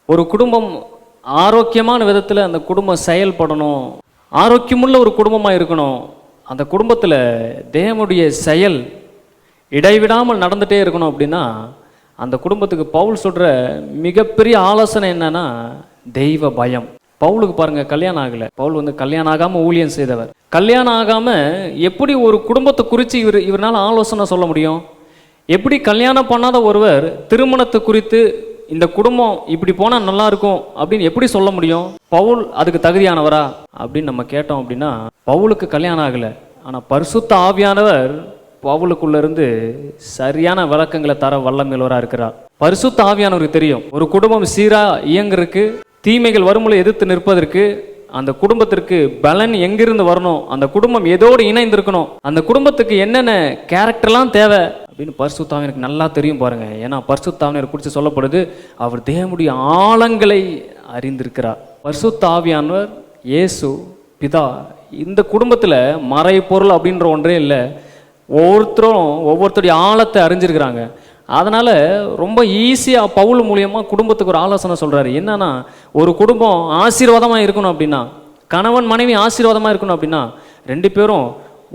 ஒரு குடும்பம் ஆரோக்கியமான விதத்தில் அந்த குடும்பம் செயல்படணும், ஆரோக்கியமுள்ள ஒரு குடும்பமாக இருக்கணும். அந்த குடும்பத்தில் தேவனுடைய செயல் இடைவிடாமல் நடந்துகிட்டே இருக்கணும். அப்படின்னா அந்த குடும்பத்துக்கு பவுல் சொல்கிற மிகப்பெரிய ஆலோசனை என்னன்னா தெய்வ பயம். பவுலுக்கு பாருங்க, கல்யாணம் ஆகலை. பவுல் கல்யாணம் ஆகாமல் ஊழியம் செய்தவர். கல்யாணம் ஆகாமல் எப்படி ஒரு குடும்பத்தை குறித்து இவரால் ஆலோசனை சொல்ல முடியும்? எப்படி கல்யாணம் பண்ணாத ஒருவர் திருமணத்தை குறித்து இந்த குடும்பம் இப்படி போனால் நல்லா இருக்கும் அப்படின்னு எப்படி சொல்ல முடியும்? பவுல் அதுக்கு தகுதியானவரா அப்படின்னு நம்ம கேட்டோம் அப்படின்னா, பவுலுக்கு கல்யாணம் ஆகலை, ஆனால் பரிசுத்த ஆவியானவர் பவுலுக்குள்ள இருந்து சரியான விளக்கங்களை தர வல்லமையுள்ளவராக இருக்கிறார். பரிசுத்த ஆவியானவருக்கு தெரியும் ஒரு குடும்பம் சீரா இயங்குறதுக்கு, தீமைகள் வரும்போது எதிர்த்து நிற்பதற்கு, அந்த குடும்பத்திற்கு பலன் எங்கிருந்து வரணும், அந்த குடும்பம் எதோடு இணைந்திருக்கணும், அந்த குடும்பத்துக்கு என்னென்ன கேரக்டர்லாம் தேவை அப்படின்னு பரிசுத்த ஆவியானவருக்கு நல்லா தெரியும் பாருங்க. ஏன்னா பரிசுத்த ஆவியானவர் குறித்து சொல்லப்படுது, அவர் தேவனுடைய ஆழங்களை அறிந்திருக்கிறார். பரிசுத்த ஆவியானவர், இயேசு, பிதா, இந்த குடும்பத்தில் மறைபொருள் அப்படின்ற ஒன்றே இல்லை. ஒவ்வொருத்தருடைய ஆழத்தை அறிஞ்சிருக்கிறாங்க. அதனால் ரொம்ப ஈஸியாக பவுல் மூலியமாக குடும்பத்துக்கு ஒரு ஆலோசனை சொல்கிறாரு. என்னன்னா, ஒரு குடும்பம் ஆசீர்வாதமாக இருக்கணும் அப்படின்னா, கணவன் மனைவி ஆசீர்வாதமாக இருக்கணும் அப்படின்னா, ரெண்டு பேரும்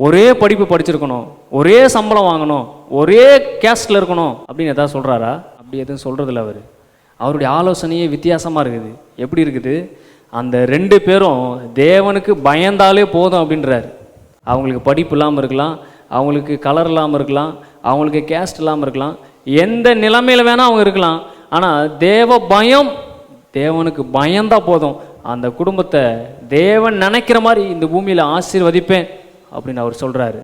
ஒரே படிப்பு படிச்சிருக்கணும், ஒரே சம்பளம் வாங்கணும், ஒரே கேஸ்டில் இருக்கணும் அப்படின்னு எதாவது சொல்கிறாரா? அப்படி எதுவும் சொல்கிறதில்ல. அவருடைய ஆலோசனையே வித்தியாசமாக இருக்குது. எப்படி இருக்குது? அந்த ரெண்டு பேரும் தேவனுக்கு பயந்தாலே போதும் அப்படின்றார். அவங்களுக்கு படிப்பு இல்லாமல் இருக்கலாம், அவங்களுக்கு கலர் இல்லாமல் இருக்கலாம், அவங்களுக்கு கேஸ்ட் இல்லாமல் இருக்கலாம், எந்த நிலைமையில் வேணால் அவங்க இருக்கலாம். ஆனால் தேவ பயம், தேவனுக்கு பயந்தால் போதும், அந்த குடும்பத்தை தேவன் நினைக்கிற மாதிரி இந்த பூமியில் ஆசீர்வதிப்பேன் அப்படின்னு அவர் சொல்கிறாரு.